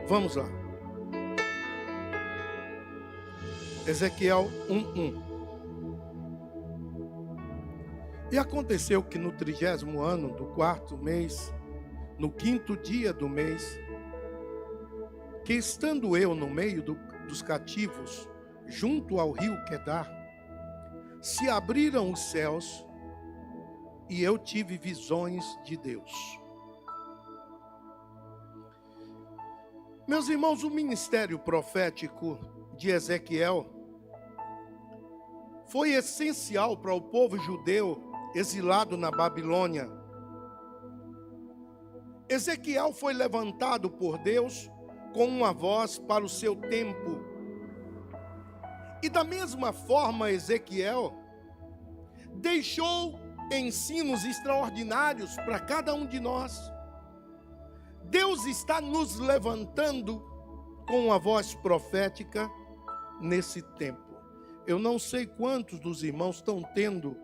Vamos lá. Ezequiel 1:1. E aconteceu que no 30º ano do 4º mês, no 5º dia do mês, que estando eu no meio dos cativos, junto ao rio Quedar, se abriram os céus e eu tive visões de Deus. Meus irmãos, o ministério profético de Ezequiel foi essencial para o povo judeu exilado na Babilônia. Ezequiel foi levantado por Deus com uma voz para o seu tempo. E da mesma forma, Ezequiel deixou ensinos extraordinários para cada um de nós. Deus está nos levantando com uma voz profética nesse tempo. Eu não sei quantos dos irmãos estão tendo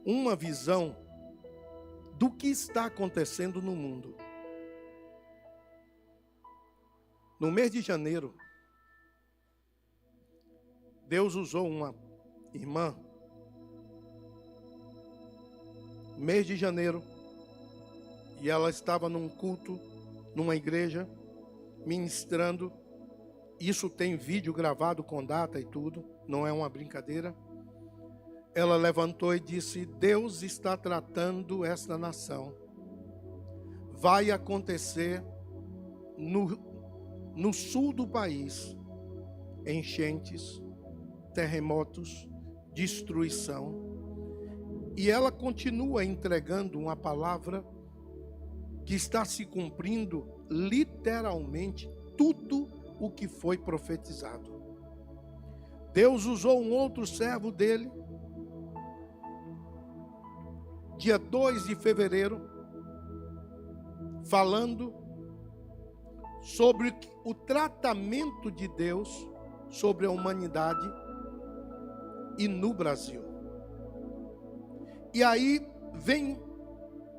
uma visão do que está acontecendo no mundo. No mês de janeiro, Deus usou uma irmã. Mês de janeiro, e ela estava num culto, numa igreja, ministrando. Isso tem vídeo gravado com data e tudo, não é uma brincadeira. Ela levantou e disse: Deus está tratando esta nação. Vai acontecer no sul do país enchentes, terremotos, destruição. E ela continua entregando uma palavra que está se cumprindo literalmente tudo o que foi profetizado. Deus usou um outro servo dele, dia 2 de fevereiro, falando sobre o tratamento de Deus sobre a humanidade e no Brasil. E aí vem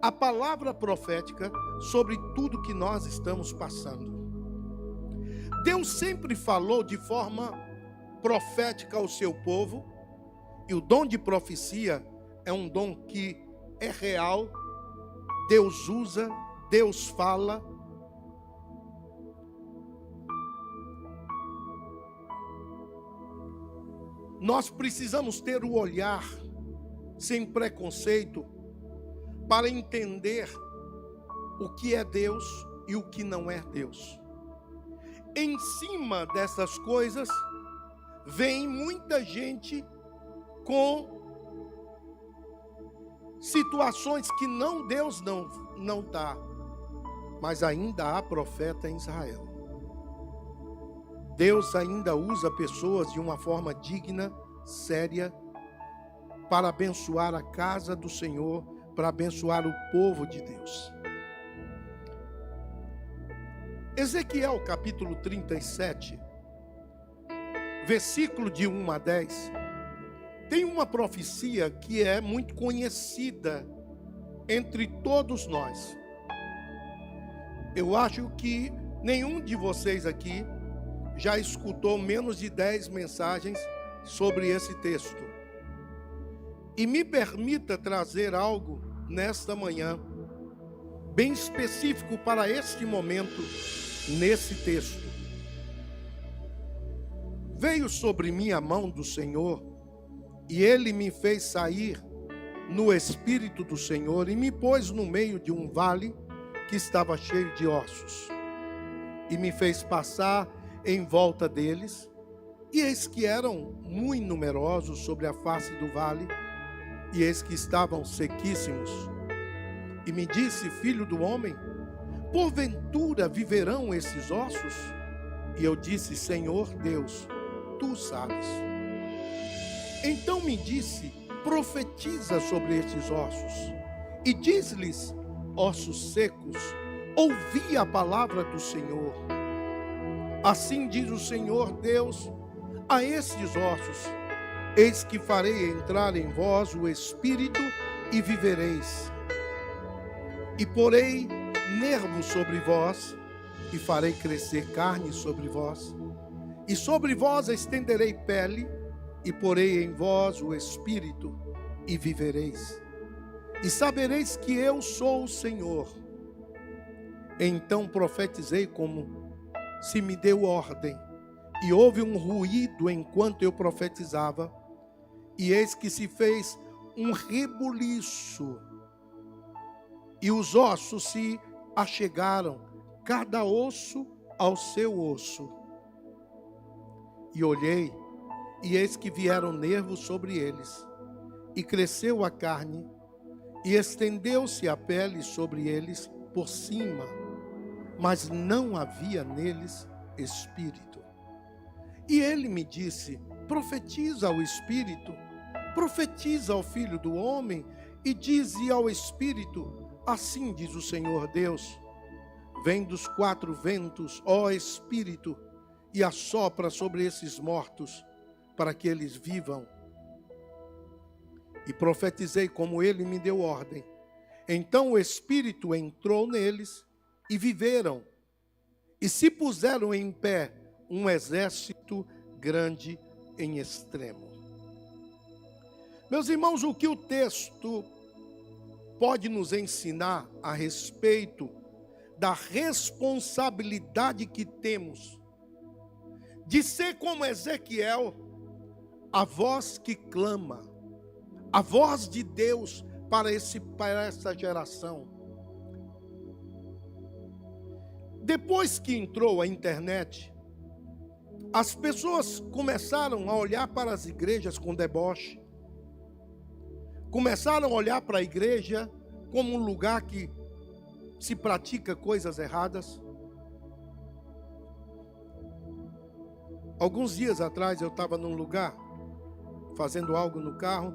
a palavra profética sobre tudo que nós estamos passando. Deus sempre falou de forma profética ao seu povo, e o dom de profecia é um dom que é real. Deus usa, Deus fala. Nós precisamos ter o olhar sem preconceito para entender o que é Deus e o que não é Deus. Em cima dessas coisas, vem muita gente com situações que Deus não está, mas ainda há profeta em Israel. Deus ainda usa pessoas de uma forma digna, séria, para abençoar a casa do Senhor, para abençoar o povo de Deus. Ezequiel capítulo 37, versículo de 1 a 10, tem uma profecia que é muito conhecida entre todos nós. Eu acho que nenhum de vocês aqui já escutou menos de 10 mensagens sobre esse texto. E me permita trazer algo nesta manhã, bem específico para este momento, nesse texto. Veio sobre mim a mão do Senhor, e Ele me fez sair no Espírito do Senhor, e me pôs no meio de um vale que estava cheio de ossos, e me fez passar em volta deles, e eis que eram muito numerosos sobre a face do vale, e eis que estavam sequíssimos. E me disse: filho do homem, porventura viverão esses ossos? E eu disse: Senhor Deus, tu sabes. Então me disse: profetiza sobre estes ossos, e diz-lhes: ossos secos, ouvi a palavra do Senhor. Assim diz o Senhor Deus a estes ossos: eis que farei entrar em vós o Espírito, e vivereis. E porei nervos sobre vós, e farei crescer carne sobre vós, e sobre vós estenderei pele, e porei em vós o espírito, e vivereis. E sabereis que eu sou o Senhor. Então profetizei como se me deu ordem, e houve um ruído enquanto eu profetizava, e eis que se fez um rebuliço, e os ossos se achegaram, cada osso ao seu osso. E olhei, e eis que vieram nervos sobre eles, e cresceu a carne, e estendeu-se a pele sobre eles por cima, mas não havia neles espírito. E ele me disse: profetiza ao espírito, profetiza ao filho do homem, e dize ao espírito: assim diz o Senhor Deus, vem dos quatro ventos, ó espírito, e assopra sobre esses mortos, para que eles vivam. E profetizei como ele me deu ordem. Então o espírito entrou neles, e viveram, e se puseram em pé um exército grande em extremo. Meus irmãos, o que o texto pode nos ensinar a respeito da responsabilidade que temos de ser como Ezequiel, a voz que clama, a voz de Deus para essa geração. Depois que entrou a internet, as pessoas começaram a olhar para as igrejas com deboche, começaram a olhar para a igreja como um lugar que se pratica coisas erradas. Alguns dias atrás eu estava num lugar, fazendo algo no carro,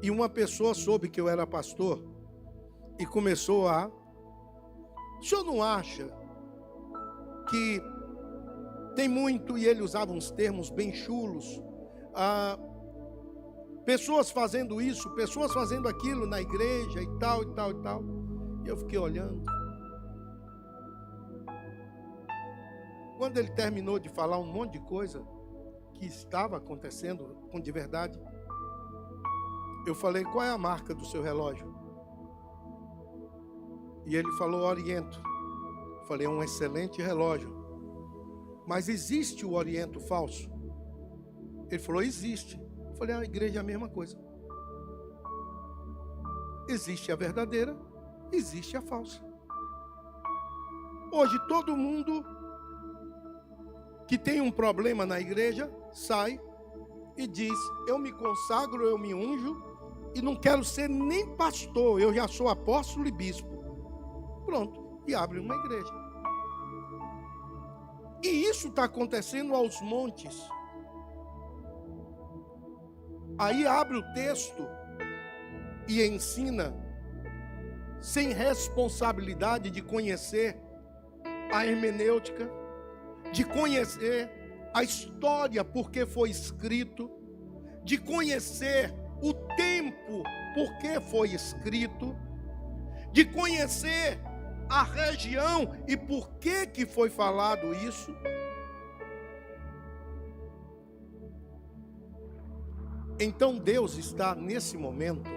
e uma pessoa soube que eu era pastor, e começou a: o senhor não acha que tem muito, e ele usava uns termos bem chulos, pessoas fazendo isso, pessoas fazendo aquilo na igreja e tal, e tal, e tal. E eu fiquei olhando. Quando ele terminou de falar um monte de coisa que estava acontecendo de verdade, eu falei: qual é a marca do seu relógio? E ele falou: Oriento. Eu falei: é um excelente relógio. Mas existe o Oriento falso? Ele falou: existe. Eu falei: a igreja é a mesma coisa. Existe a verdadeira, existe a falsa. Hoje todo mundo que tem um problema na igreja sai e diz: eu me consagro, eu me unjo e não quero ser nem pastor, eu já sou apóstolo e bispo. Pronto, e abre uma igreja. E isso está acontecendo aos montes. Aí abre o texto e ensina, sem responsabilidade de conhecer a hermenêutica, de conhecer a história porque foi escrito, de conhecer o tempo porque foi escrito, de conhecer a região e por que foi falado isso. Então Deus está nesse momento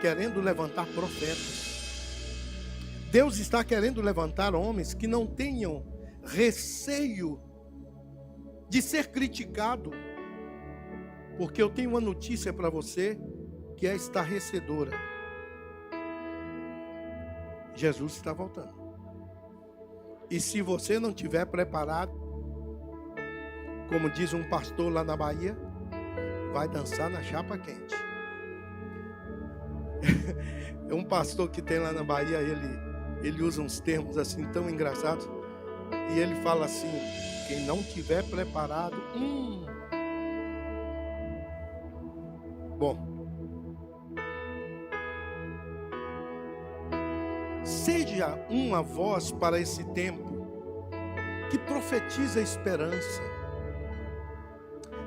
querendo levantar profetas. Deus está querendo levantar homens que não tenham receio de ser criticado, porque eu tenho uma notícia para você que é estarrecedora. Jesus está voltando. E se você não estiver preparado, como diz um pastor lá na Bahia, vai dançar na chapa quente. É um pastor que tem lá na Bahia, ele usa uns termos assim tão engraçados, e ele fala assim: quem não tiver preparado, Bom, seja uma voz para esse tempo que profetiza esperança.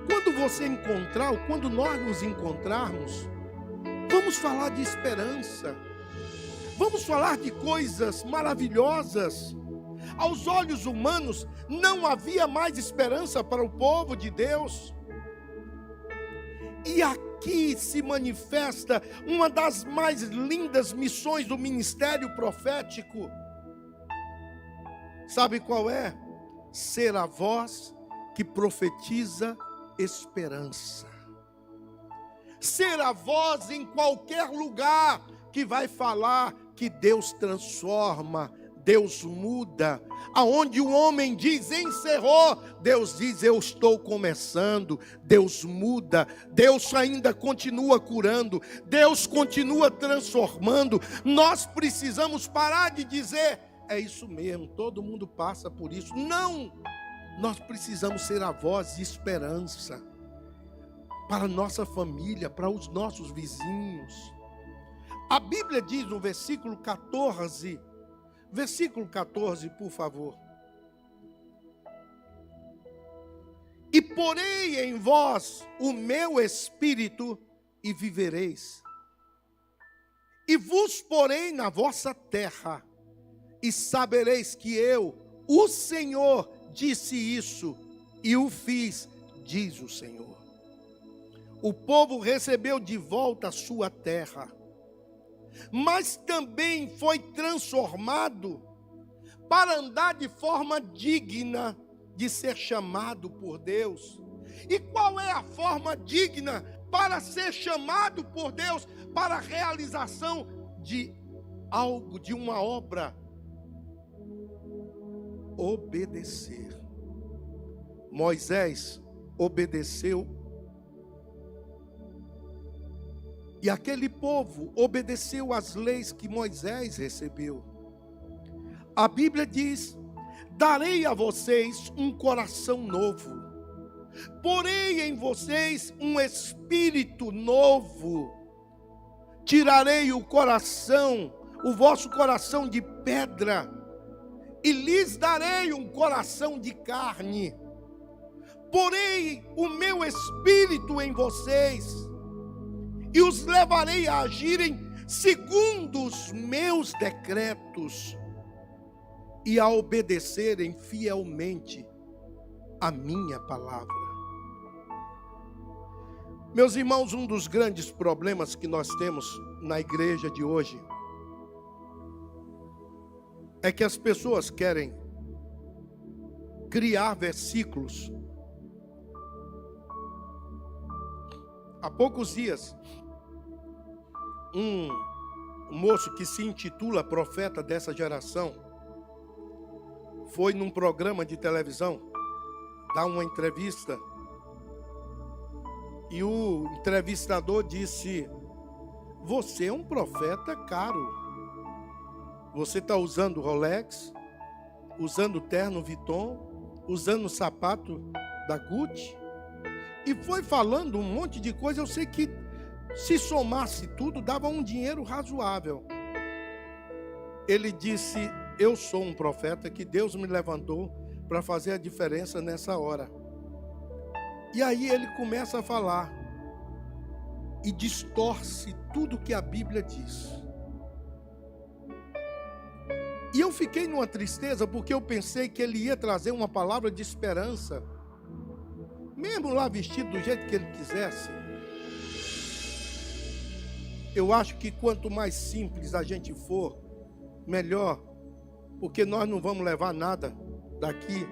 Quando você encontrar, ou quando nós nos encontrarmos, vamos falar de esperança. Vamos falar de coisas maravilhosas. Aos olhos humanos, não havia mais esperança para o povo de Deus. E aqui se manifesta uma das mais lindas missões do ministério profético. Sabe qual é? Ser a voz que profetiza esperança. Ser a voz em qualquer lugar que vai falar que Deus transforma, Deus muda. Aonde o homem diz encerrou, Deus diz eu estou começando. Deus muda, Deus ainda continua curando, Deus continua transformando. Nós precisamos parar de dizer, é isso mesmo, todo mundo passa por isso. Não, nós precisamos ser a voz de esperança para a nossa família, para os nossos vizinhos. A Bíblia diz no versículo 14, por favor. E porei em vós o meu espírito e vivereis. E vos porei na vossa terra, e sabereis que eu, o Senhor, disse isso, e o fiz, diz o Senhor. O povo recebeu de volta a sua terra, mas também foi transformado para andar de forma digna de ser chamado por Deus. E qual é a forma digna para ser chamado por Deus para a realização de algo, de uma obra? Obedecer. Moisés obedeceu. E aquele povo obedeceu às leis que Moisés recebeu. A Bíblia diz: darei a vocês um coração novo, porei em vocês um espírito novo, tirarei o vosso coração de pedra, e lhes darei um coração de carne. Porei o meu espírito em vocês, e os levarei a agirem segundo os meus decretos, e a obedecerem fielmente a minha palavra. Meus irmãos, um dos grandes problemas que nós temos na igreja de hoje é que as pessoas querem criar versículos. Há poucos dias, um moço que se intitula profeta dessa geração foi num programa de televisão dar uma entrevista, e o entrevistador disse: você é um profeta caro, você está usando Rolex, usando terno Vuitton, usando sapato da Gucci, e foi falando um monte de coisa. Eu sei que se somasse tudo dava um dinheiro razoável. Ele disse: eu sou um profeta que Deus me levantou para fazer a diferença nessa hora. E aí ele começa a falar e distorce tudo que a Bíblia diz. E eu fiquei numa tristeza, porque eu pensei que ele ia trazer uma palavra de esperança, mesmo lá vestido do jeito que ele quisesse. Eu acho que quanto mais simples a gente for, melhor, porque nós não vamos levar nada daqui.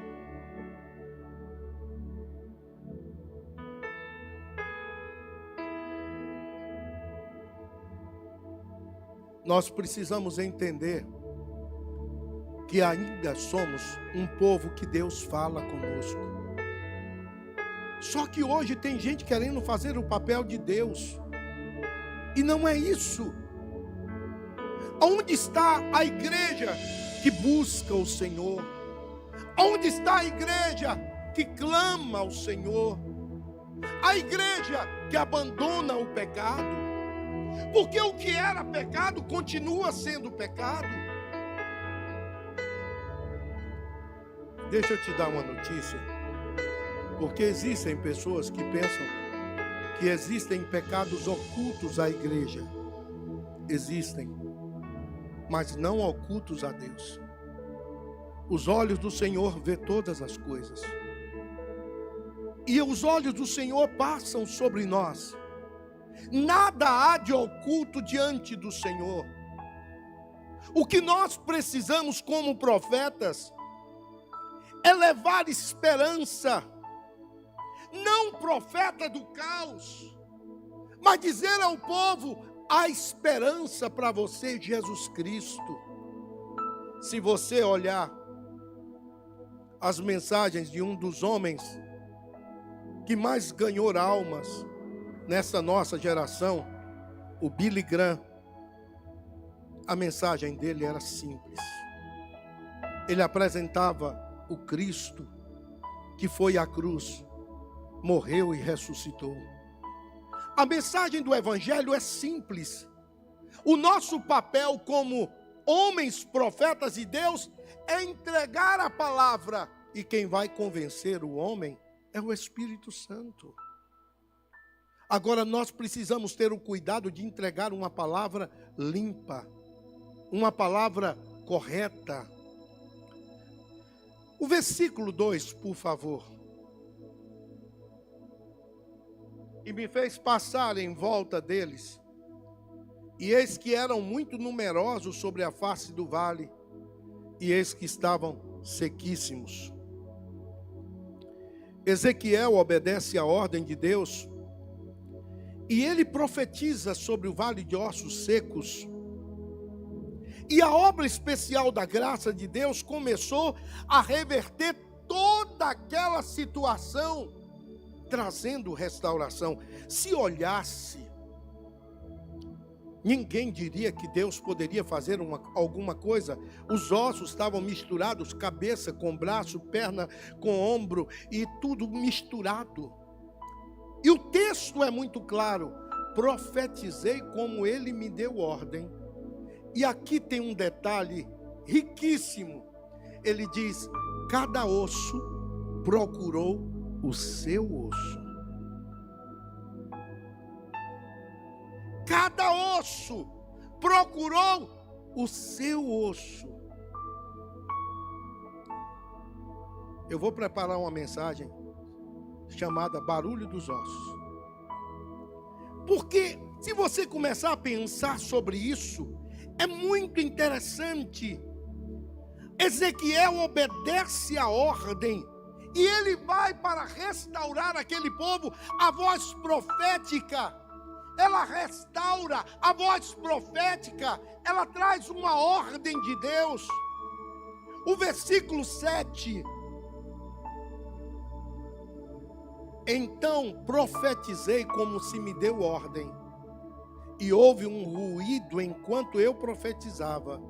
Nós precisamos entender que ainda somos um povo que Deus fala conosco. Só que hoje tem gente querendo fazer o papel de Deus, e não é isso. Onde está a igreja que busca o Senhor? Onde está a igreja que clama ao Senhor? A igreja que abandona o pecado? Porque o que era pecado continua sendo pecado. Deixa eu te dar uma notícia. Porque existem pessoas que pensam que existem pecados ocultos à igreja. Existem, mas não ocultos a Deus. Os olhos do Senhor vê todas as coisas. E os olhos do Senhor passam sobre nós. Nada há de oculto diante do Senhor. O que nós precisamos como profetas é levar esperança. Não profeta do caos, mas dizer ao povo: há esperança para você, Jesus Cristo. Se você olhar as mensagens de um dos homens que mais ganhou almas nessa nossa geração, o Billy Graham, a mensagem dele era simples. Ele apresentava o Cristo que foi à cruz, morreu e ressuscitou. A mensagem do Evangelho é simples. O nosso papel como homens, profetas de Deus, é entregar a palavra. E quem vai convencer o homem é o Espírito Santo. Agora nós precisamos ter o cuidado de entregar uma palavra limpa, uma palavra correta. O versículo 2, por favor. E me fez passar em volta deles, e eis que eram muito numerosos sobre a face do vale, e eis que estavam sequíssimos. Ezequiel obedece à ordem de Deus, e ele profetiza sobre o vale de ossos secos. E a obra especial da graça de Deus começou a reverter toda aquela situação, trazendo restauração. Se olhasse, ninguém diria que Deus poderia fazer alguma coisa. Os ossos estavam misturados, cabeça com braço, perna com ombro, e tudo misturado. E o texto é muito claro: profetizei como ele me deu ordem. E aqui tem um detalhe riquíssimo. Ele diz: cada osso procurou o seu osso. Cada osso procurou o seu osso. Eu vou preparar uma mensagem chamada Barulho dos Ossos. Porque se você começar a pensar sobre isso, é muito interessante. Ezequiel obedece a ordem e ele vai para restaurar aquele povo. A voz profética, ela restaura. A voz profética, ela traz uma ordem de Deus. O versículo 7. Então profetizei como se me deu ordem, e houve um ruído enquanto eu profetizava,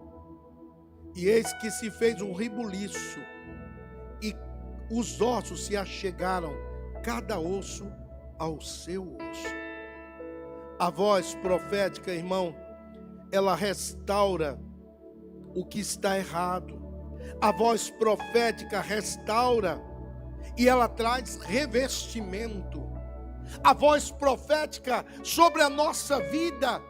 e eis que se fez um rebuliço, e os ossos se achegaram, cada osso ao seu osso. A voz profética, irmão, ela restaura o que está errado. A voz profética restaura e ela traz revestimento. A voz profética sobre a nossa vida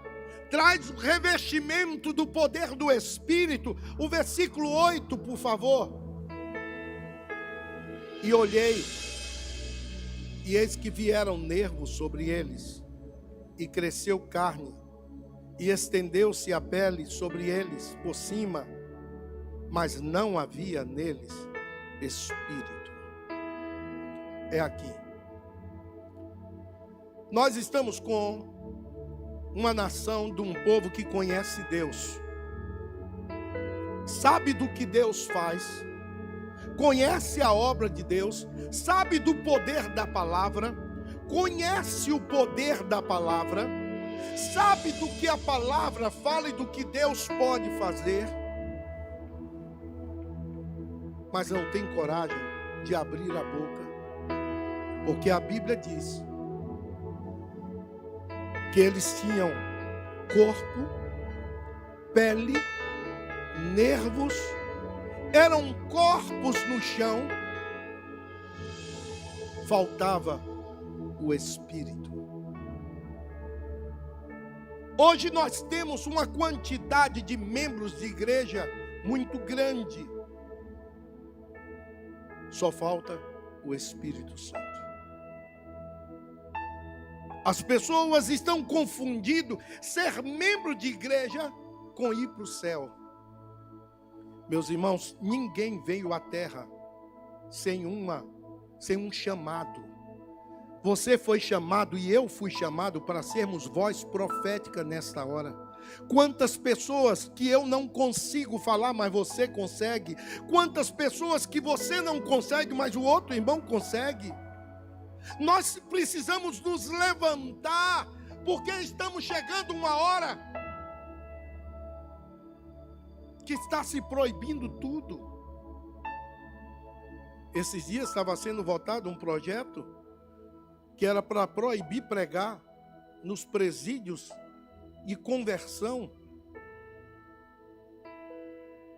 traz o revestimento do poder do Espírito. O versículo 8, por favor. E olhei, e eis que vieram nervos sobre eles, e cresceu carne, e estendeu-se a pele sobre eles por cima, mas não havia neles espírito. É aqui. Nós estamos com uma nação de um povo que conhece Deus, sabe do que Deus faz, conhece a obra de Deus, sabe do poder da palavra, conhece o poder da palavra, sabe do que a palavra fala e do que Deus pode fazer, mas não tem coragem de abrir a boca, porque a Bíblia diz que eles tinham corpo, pele, nervos, eram corpos no chão, faltava o Espírito. Hoje nós temos uma quantidade de membros de igreja muito grande, Só falta o Espírito Santo. As pessoas estão confundindo ser membro de igreja com ir para o céu. Meus irmãos, ninguém veio à terra sem um chamado. Você foi chamado e eu fui chamado para sermos voz profética nesta hora. Quantas pessoas que eu não consigo falar, mas você consegue. Quantas pessoas que você não consegue, mas o outro irmão consegue. Nós precisamos nos levantar, porque estamos chegando uma hora que está se proibindo tudo. Esses dias estava sendo votado um projeto que era para proibir pregar nos presídios e conversão.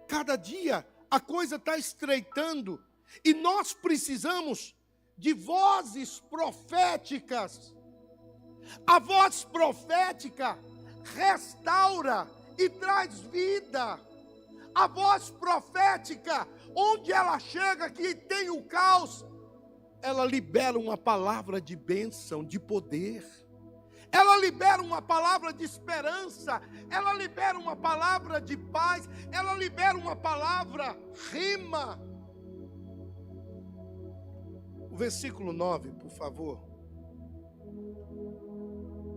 Cada dia a coisa está estreitando e nós precisamos de vozes proféticas. A voz profética restaura e traz vida. A voz profética, onde ela chega que tem o caos, ela libera uma palavra de bênção, de poder. Ela libera uma palavra de esperança. Ela libera uma palavra de paz. Ela libera uma palavra rima. O versículo 9, por favor.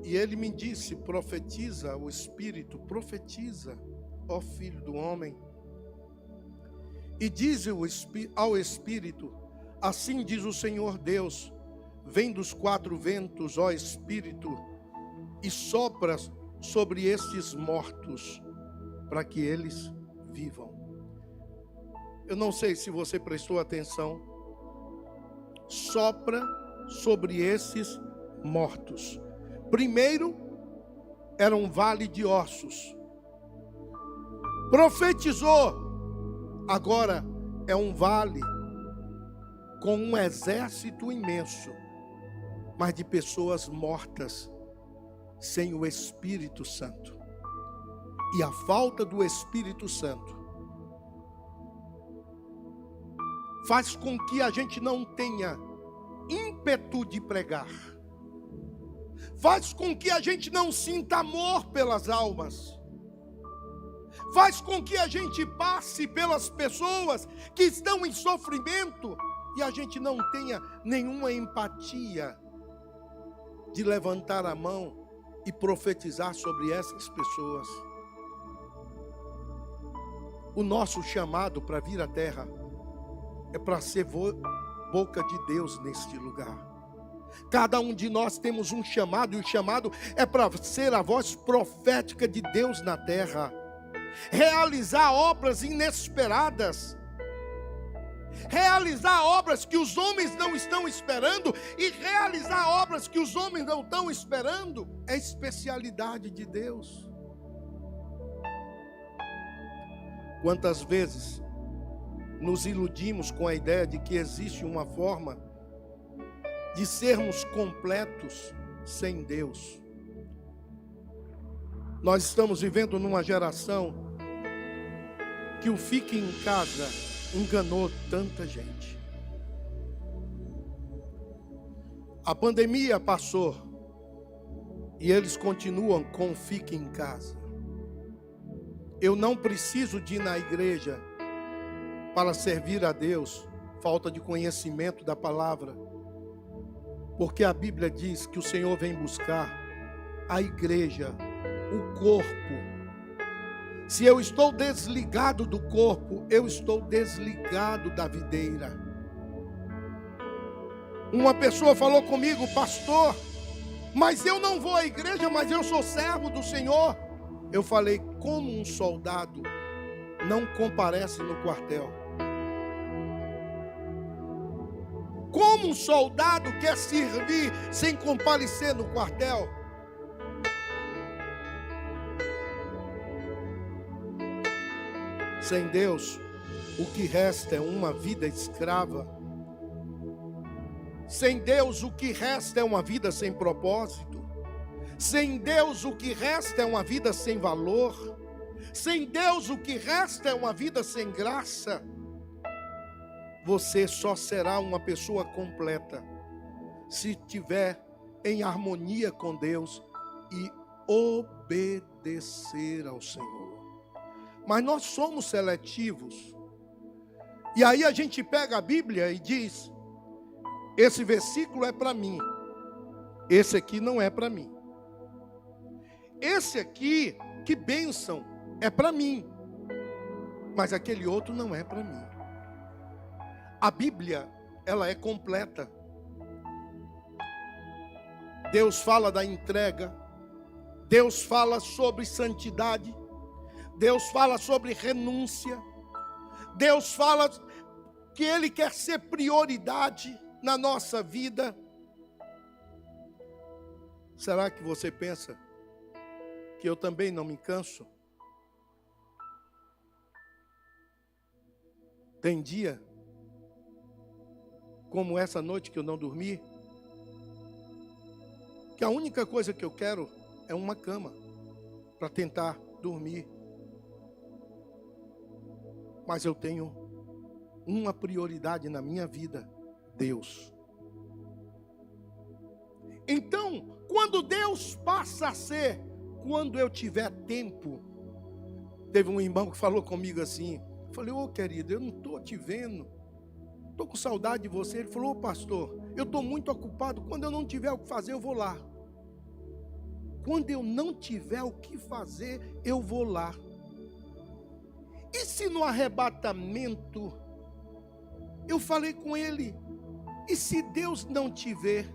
E ele me disse: profetiza o Espírito, profetiza, ó Filho do homem. E diz ao Espírito: assim diz o Senhor Deus, vem dos quatro ventos, ó Espírito, e sopra sobre estes mortos, para que eles vivam. Eu não sei se você prestou atenção. Sopra sobre esses mortos. Primeiro, era um vale de ossos. Profetizou. Agora é um vale com um exército imenso, mas de pessoas mortas, sem o Espírito Santo. E a falta do Espírito Santo faz com que a gente não tenha ímpeto de pregar. Faz com que a gente não sinta amor pelas almas. Faz com que a gente passe pelas pessoas que estão em sofrimento e a gente não tenha nenhuma empatia de levantar a mão e profetizar sobre essas pessoas. O nosso chamado para vir à terra é para ser boca de Deus neste lugar. Cada um de nós temos um chamado, e o chamado é para ser a voz profética de Deus na terra. Realizar obras inesperadas. Realizar obras que os homens não estão esperando, e realizar obras que os homens não estão esperando é especialidade de Deus. Quantas vezes nos iludimos com a ideia de que existe uma forma de sermos completos sem Deus. Nós estamos vivendo numa geração que o fique em casa enganou tanta gente. A pandemia passou e eles continuam com o fique em casa. Eu não preciso de ir na igreja para servir a Deus, falta de conhecimento da palavra, porque a Bíblia diz que o Senhor vem buscar a igreja, o corpo. Se eu estou desligado do corpo, eu estou desligado da videira. Uma pessoa falou comigo: pastor, mas eu não vou à igreja, mas eu sou servo do Senhor. Eu falei: como um soldado não comparece no quartel? Como um soldado quer servir sem comparecer no quartel? Sem Deus, o que resta é uma vida escrava. Sem Deus, o que resta é uma vida sem propósito. Sem Deus, o que resta é uma vida sem valor. Sem Deus, o que resta é uma vida sem graça. você só será uma pessoa completa se estiver em harmonia com Deus e obedecer ao Senhor. Mas nós somos seletivos. E aí a gente pega a Bíblia e diz: esse versículo é para mim, esse aqui não é para mim. Esse aqui, que bênção, é para mim, mas aquele outro não é para mim. A Bíblia, ela é completa. Deus fala da entrega, Deus fala sobre santidade, Deus fala sobre renúncia, Deus fala que Ele quer ser prioridade na nossa vida. Será que você pensa que eu também não me canso? Tem dia, como essa noite que eu não dormi, que a única coisa que eu quero é uma cama para tentar dormir. Mas eu tenho uma prioridade na minha vida: Deus. Então, quando Deus passa a ser, quando eu tiver tempo. Teve um irmão que falou comigo assim, eu falei: ô querido, eu não estou te vendo, estou com saudade de você. Ele falou: ô pastor, eu estou muito ocupado, quando eu não tiver o que fazer eu vou lá. Quando eu não tiver o que fazer, eu vou lá. E se no arrebatamento, eu falei com ele, e se Deus não te ver,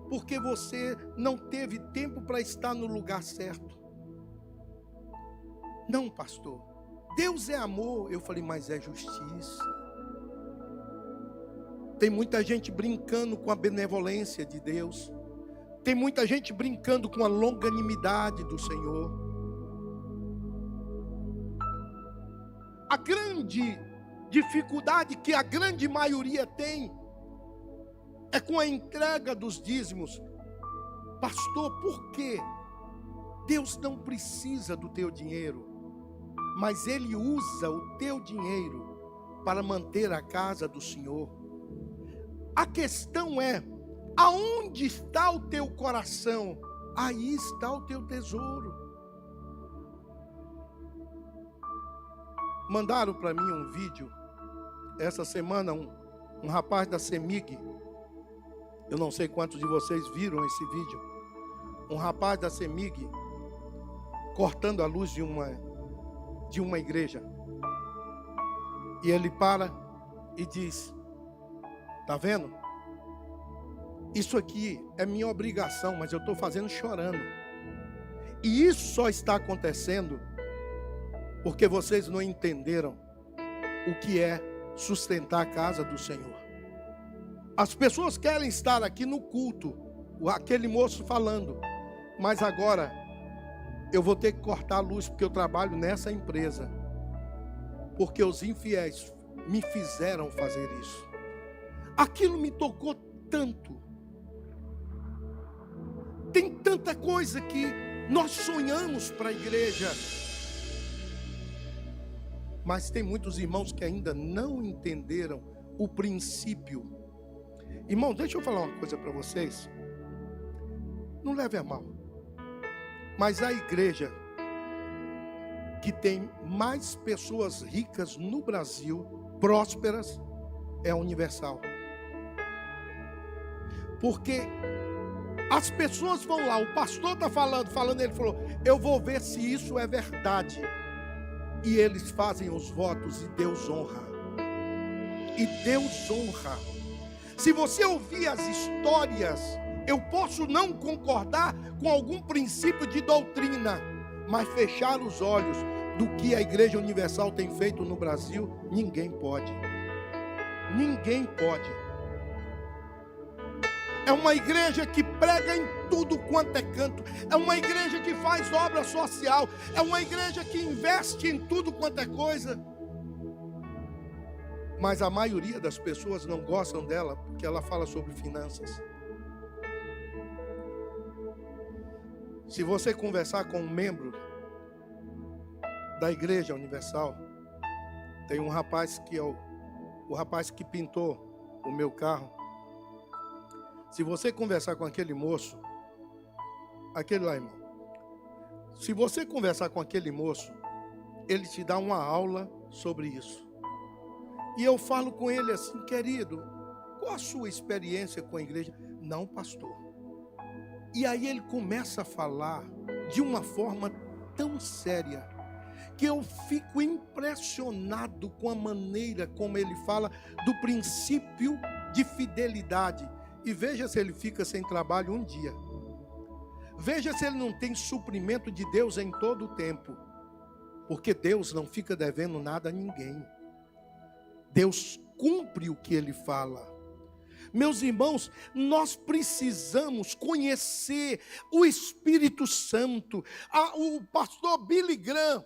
porque você não teve tempo para estar no lugar certo? Não, pastor, Deus é amor. Eu falei: mas é justiça. Tem muita gente brincando com a benevolência de Deus. Tem muita gente brincando com a longanimidade do Senhor. A grande dificuldade que a grande maioria tem é com a entrega dos dízimos. Pastor, por quê? Deus não precisa do teu dinheiro, mas Ele usa o teu dinheiro para manter a casa do Senhor. A questão é: aonde está o teu coração? Aí está o teu tesouro. Mandaram para mim um vídeo essa semana, um rapaz da CEMIG. Eu não sei quantos de vocês viram esse vídeo. Um rapaz da CEMIG cortando a luz de uma igreja. E ele para e diz: tá vendo? Isso aqui é minha obrigação, mas eu estou fazendo chorando. E isso só está acontecendo porque vocês não entenderam o que é sustentar a casa do Senhor. As pessoas querem estar aqui no culto, aquele moço falando, mas agora eu vou ter que cortar a luz porque eu trabalho nessa empresa, porque os infiéis me fizeram fazer isso. Aquilo me tocou tanto. Tem tanta coisa que nós sonhamos para a igreja, mas tem muitos irmãos que ainda não entenderam o princípio. Irmão, deixa eu falar uma coisa para vocês. Não leve a mal, mas a igreja que tem mais pessoas ricas no Brasil, prósperas, é a Universal. Porque as pessoas vão lá, o pastor está falando, ele falou: eu vou ver se isso é verdade. E eles fazem os votos e Deus honra. E Deus honra. Se você ouvir as histórias, eu posso não concordar com algum princípio de doutrina, mas fechar os olhos do que a Igreja Universal tem feito no Brasil, ninguém pode. Ninguém pode. É uma igreja que prega em tudo quanto é canto. É uma igreja que faz obra social. É uma igreja que investe em tudo quanto é coisa. Mas a maioria das pessoas não gostam dela porque ela fala sobre finanças. Se você conversar com um membro da Igreja Universal, tem um rapaz que é o o rapaz que pintou o meu carro, se você conversar com aquele moço, aquele lá, irmão, se você conversar com aquele moço, ele te dá uma aula sobre isso. E eu falo com ele assim: querido, qual a sua experiência com a igreja? Não, pastor. E aí ele começa a falar de uma forma tão séria, que eu fico impressionado com a maneira como ele fala do princípio de fidelidade. E veja se ele fica sem trabalho um dia. Veja se ele não tem suprimento de Deus em todo o tempo. Porque Deus não fica devendo nada a ninguém. Deus cumpre o que ele fala. Meus irmãos, nós precisamos conhecer o Espírito Santo. O pastor Billy Graham,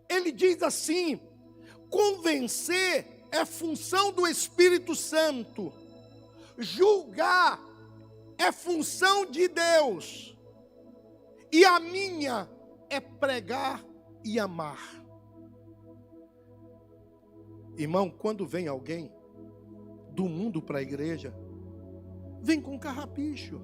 ele diz assim: convencer é função do Espírito Santo, julgar é função de Deus, e a minha é pregar e amar. Irmão, quando vem alguém do mundo para a igreja, vem com carrapicho.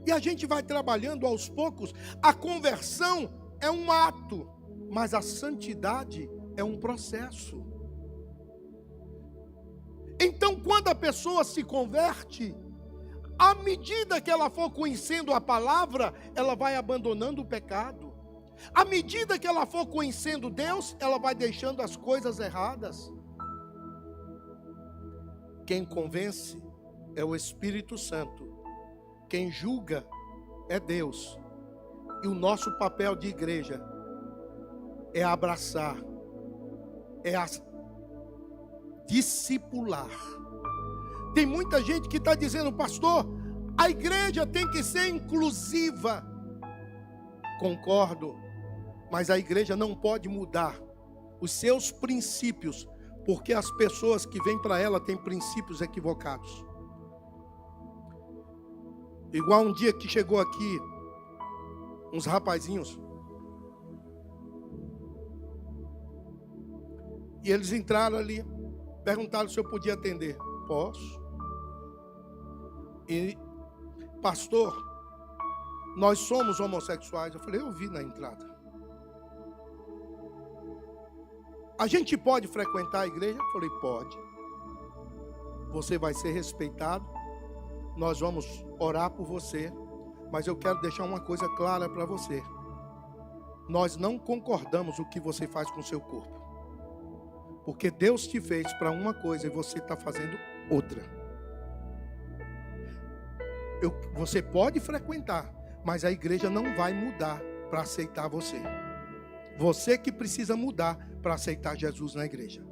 E a gente vai trabalhando aos poucos. A conversão é um ato, mas a santidade é um processo. Então, quando a pessoa se converte, à medida que ela for conhecendo a palavra, ela vai abandonando o pecado. À medida que ela for conhecendo Deus, ela vai deixando as coisas erradas. Quem convence é o Espírito Santo. Quem julga é Deus. E o nosso papel de igreja é abraçar, é discipular. Tem muita gente que está dizendo: pastor, a igreja tem que ser inclusiva. Concordo, mas a igreja não pode mudar os seus princípios, porque as pessoas que vêm para ela têm princípios equivocados. Igual um dia que chegou aqui uns rapazinhos, e eles entraram ali, perguntaram se eu podia atender. Posso. E, pastor, nós somos homossexuais. Eu falei: eu vi na entrada. A gente pode frequentar a igreja? Eu falei: pode. Você vai ser respeitado. Nós vamos orar por você. Mas eu quero deixar uma coisa clara para você. Nós não concordamos o que você faz com o seu corpo. Porque Deus te fez para uma coisa e você está fazendo outra. Você pode frequentar, mas a igreja não vai mudar para aceitar você. Você que precisa mudar para aceitar Jesus na igreja.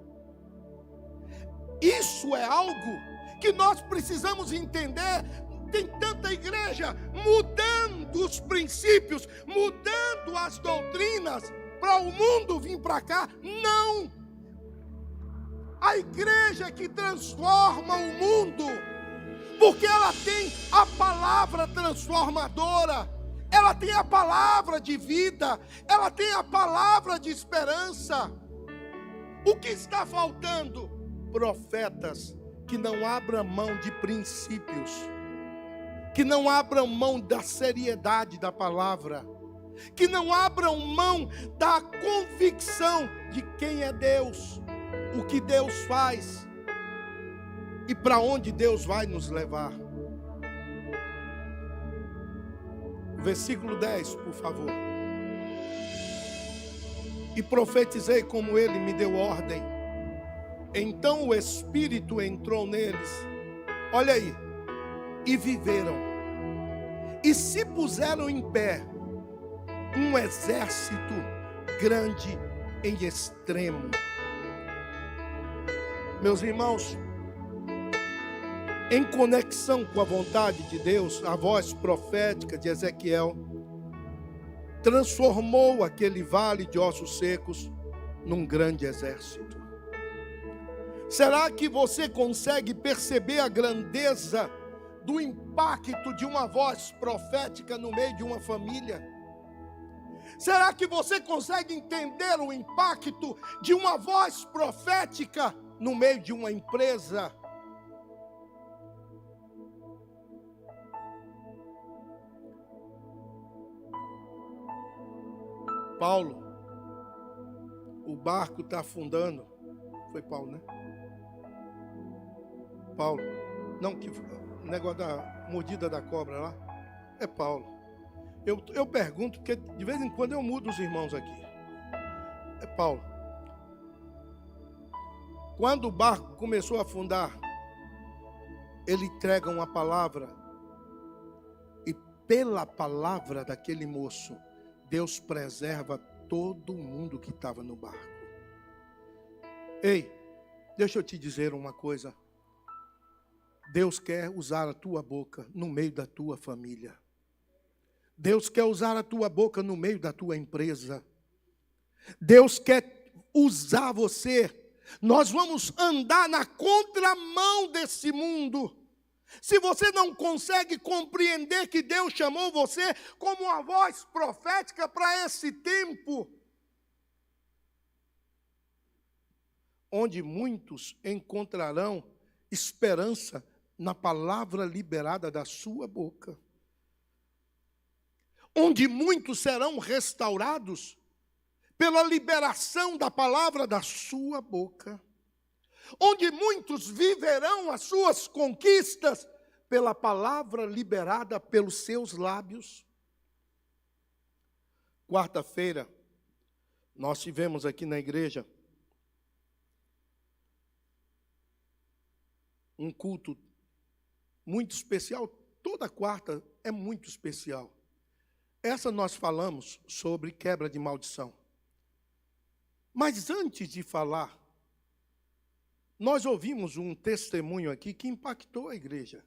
Isso é algo que nós precisamos entender. Tem tanta igreja mudando os princípios, mudando as doutrinas para o mundo vir para cá. Não! A igreja que transforma o mundo, porque ela tem a palavra transformadora, ela tem a palavra de vida, ela tem a palavra de esperança. O que está faltando? Profetas que não abram mão de princípios, que não abram mão da seriedade da palavra, que não abram mão da convicção de quem é Deus, o que Deus faz e para onde Deus vai nos levar. Versículo 10, por favor. E profetizei como ele me deu ordem. Então o Espírito entrou neles. Olha aí. E viveram. E se puseram em pé um exército grande em extremo. Meus irmãos, em conexão com a vontade de Deus, a voz profética de Ezequiel transformou aquele vale de ossos secos num grande exército. Será que você consegue perceber a grandeza do impacto de uma voz profética no meio de uma família? Será que você consegue entender o impacto de uma voz profética no meio de uma empresa? Paulo, o barco está afundando. Foi Paulo, né? Paulo, não, que o negócio da mordida da cobra lá, é Paulo. Eu pergunto, porque de vez em quando eu mudo os irmãos aqui. É Paulo. Quando o barco começou a afundar, ele entrega uma palavra, e pela palavra daquele moço, Deus preserva todo mundo que estava no barco. Ei, deixa eu te dizer uma coisa. Deus quer usar a tua boca no meio da tua família. Deus quer usar a tua boca no meio da tua empresa. Deus quer usar você. Nós vamos andar na contramão desse mundo. Se você não consegue compreender que Deus chamou você como uma voz profética para esse tempo, onde muitos encontrarão esperança na palavra liberada da sua boca, onde muitos serão restaurados pela liberação da palavra da sua boca, onde muitos viverão as suas conquistas pela palavra liberada pelos seus lábios. Quarta-feira, nós tivemos aqui na igreja um culto muito especial. Toda quarta é muito especial. Essa nós falamos sobre quebra de maldição. Mas antes de falar, nós ouvimos um testemunho aqui que impactou a igreja.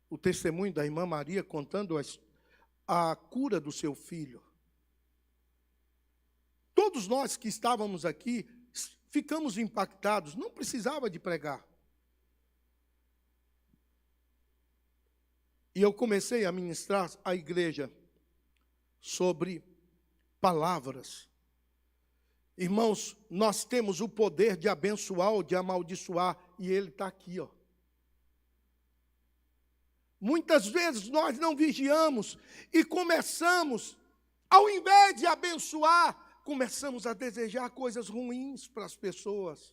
O testemunho da irmã Maria contando a cura do seu filho. Todos nós que estávamos aqui ficamos impactados, não precisava de pregar. E eu comecei a ministrar à igreja sobre palavras. Irmãos, nós temos o poder de abençoar ou de amaldiçoar, e ele está aqui, ó. Muitas vezes nós não vigiamos e começamos, ao invés de abençoar, começamos a desejar coisas ruins para as pessoas.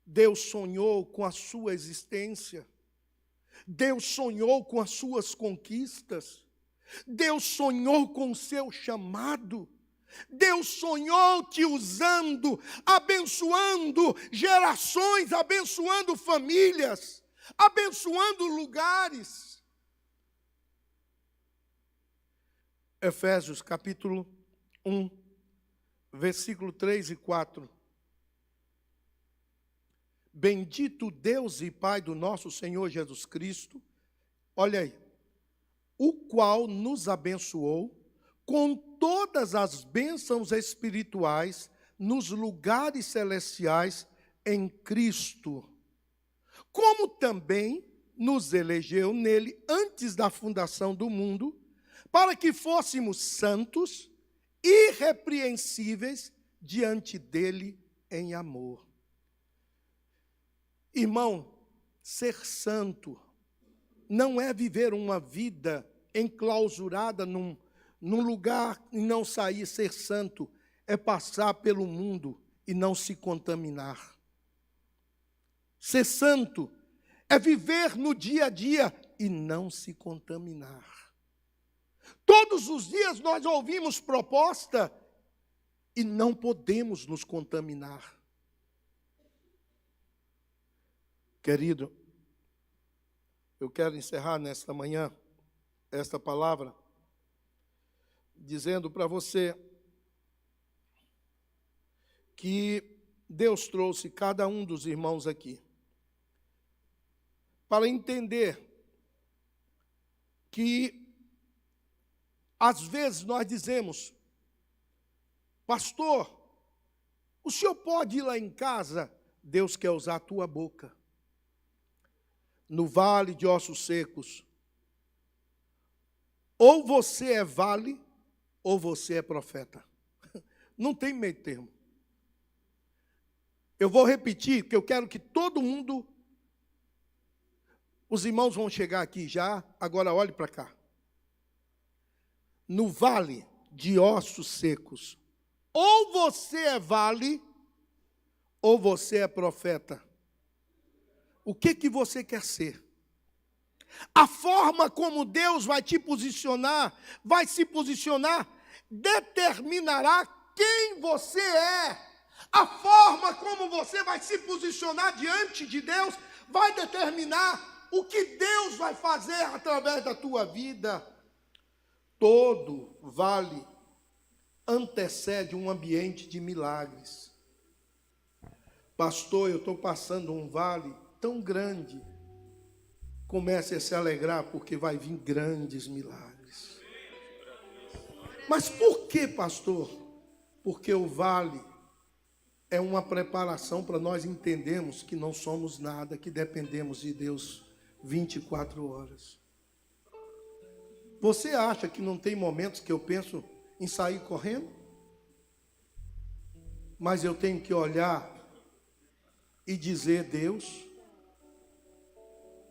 Deus sonhou com a sua existência. Deus sonhou com as suas conquistas. Deus sonhou com o seu chamado. Deus sonhou te usando, abençoando gerações, abençoando famílias, abençoando lugares. Efésios capítulo 1, versículo 3 e 4. Bendito Deus e Pai do nosso Senhor Jesus Cristo, olha aí, o qual nos abençoou com todas as bênçãos espirituais nos lugares celestiais em Cristo, como também nos elegeu nele antes da fundação do mundo, para que fôssemos santos, irrepreensíveis diante dele em amor. Irmão, ser santo não é viver uma vida enclausurada num lugar e não sair. Ser santo é passar pelo mundo e não se contaminar. Ser santo é viver no dia a dia e não se contaminar. Todos os dias nós ouvimos proposta e não podemos nos contaminar. Querido, eu quero encerrar nesta manhã esta palavra dizendo para você que Deus trouxe cada um dos irmãos aqui para entender que às vezes nós dizemos: pastor, o senhor pode ir lá em casa? Deus quer usar a tua boca. No vale de ossos secos, Ou você é vale, ou você é profeta. Não tem meio termo. Eu vou repetir, porque eu quero que todo mundo... Os irmãos vão chegar aqui já, agora olhe para cá. No vale de ossos secos, ou você é vale, ou você é profeta. O que você quer ser? A forma como Deus vai te posicionar, vai se posicionar, determinará quem você é. A forma como você vai se posicionar diante de Deus vai determinar o que Deus vai fazer através da tua vida. Todo vale antecede um ambiente de milagres. Pastor, eu estou passando um vale tão grande. Comece a se alegrar, porque vai vir grandes milagres. Mas por que, pastor? Porque o vale é uma preparação para nós entendermos que não somos nada, que dependemos de Deus 24 horas. Você acha que não tem momentos que eu penso em sair correndo? Mas eu tenho que olhar e dizer: Deus,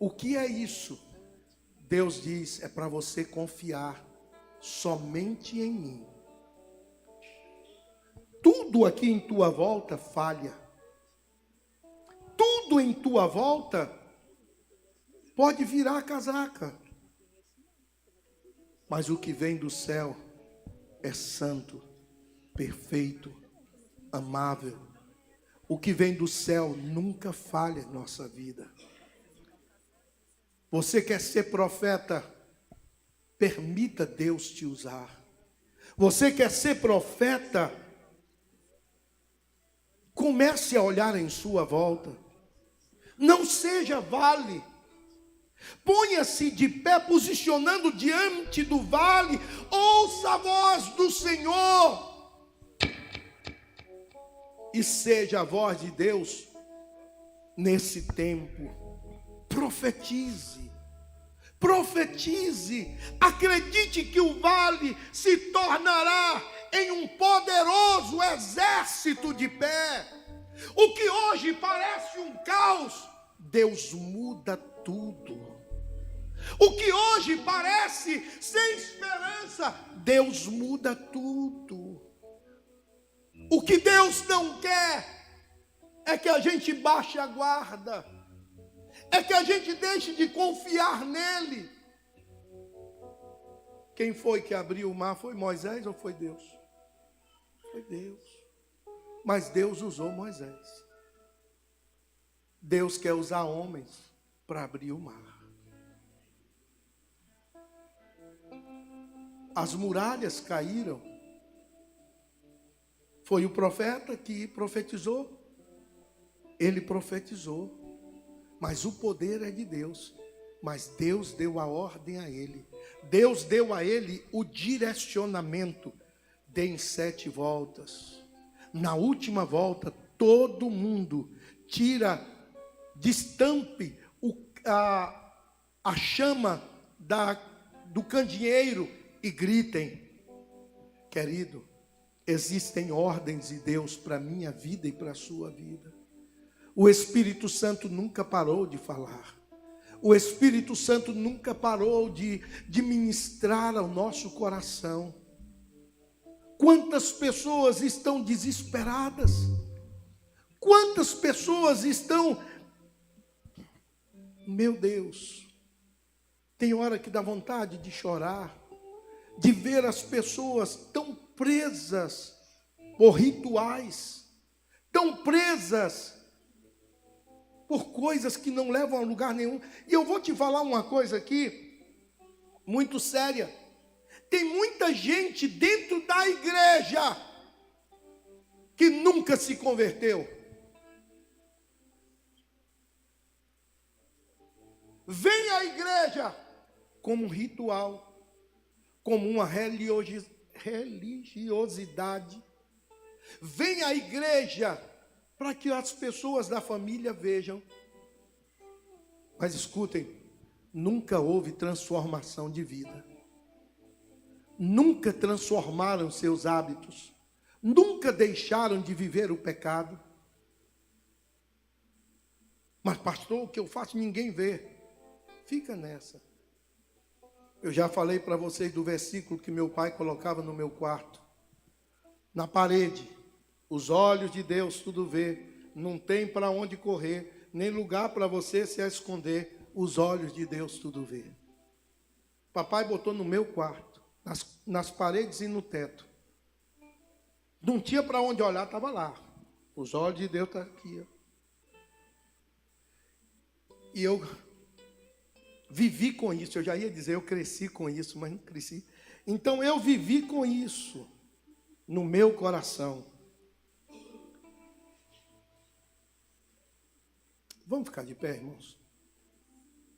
o que é isso? Deus diz: é para você confiar somente em mim. Tudo aqui em tua volta falha. Tudo em tua volta pode virar casaca. Mas o que vem do céu é santo, perfeito, amável. O que vem do céu nunca falha em nossa vida. Você quer ser profeta? Permita Deus te usar. Você quer ser profeta? Comece a olhar em sua volta. Não seja vale. Ponha-se de pé, posicionando diante do vale. Ouça a voz do Senhor. E seja a voz de Deus nesse tempo. Profetize. Profetize. Acredite que o vale se tornará em um poderoso exército de pé. O que hoje parece um caos, Deus muda tudo. O que hoje parece sem esperança, Deus muda tudo. O que Deus não quer é que a gente baixe a guarda, é que a gente deixe de confiar nele. Quem foi que abriu o mar? Foi Moisés ou foi Deus? Foi Deus. Mas Deus usou Moisés. Deus quer usar homens para abrir o mar. As muralhas caíram. Foi o profeta que profetizou. Ele profetizou. Mas o poder é de Deus. Mas Deus deu a ordem a ele. Deus deu a ele o direcionamento. Deem 7 voltas. Na última volta, todo mundo tira, destampe a chama do candeeiro e gritem. Querido, existem ordens de Deus para a minha vida e para a sua vida. O Espírito Santo nunca parou de falar. O Espírito Santo nunca parou de ministrar ao nosso coração. Quantas pessoas estão desesperadas? Quantas pessoas estão... Meu Deus, tem hora que dá vontade de chorar, de ver as pessoas tão presas por rituais, tão presas por coisas que não levam a lugar nenhum. E eu vou te falar uma coisa aqui, muito séria. Tem muita gente dentro da igreja que nunca se converteu. Vem à igreja como um ritual, como uma religiosidade. Vem à igreja para que as pessoas da família vejam. Mas escutem, nunca houve transformação de vida. nunca transformaram seus hábitos, nunca deixaram de viver o pecado. Mas pastor, o que eu faço ninguém vê. Fica nessa. Eu já falei para vocês do versículo que meu pai colocava no meu quarto. Na parede, os olhos de Deus tudo vê. Não tem para onde correr, nem lugar para você se esconder. Os olhos de Deus tudo vê. Papai botou no meu quarto, nas paredes e no teto. Não tinha para onde olhar, estava lá. Os olhos de Deus estão aqui. Ó. E eu vivi com isso. Eu já ia dizer, eu cresci com isso, mas não cresci. Então eu vivi com isso no meu coração. Vamos ficar de pé, irmãos?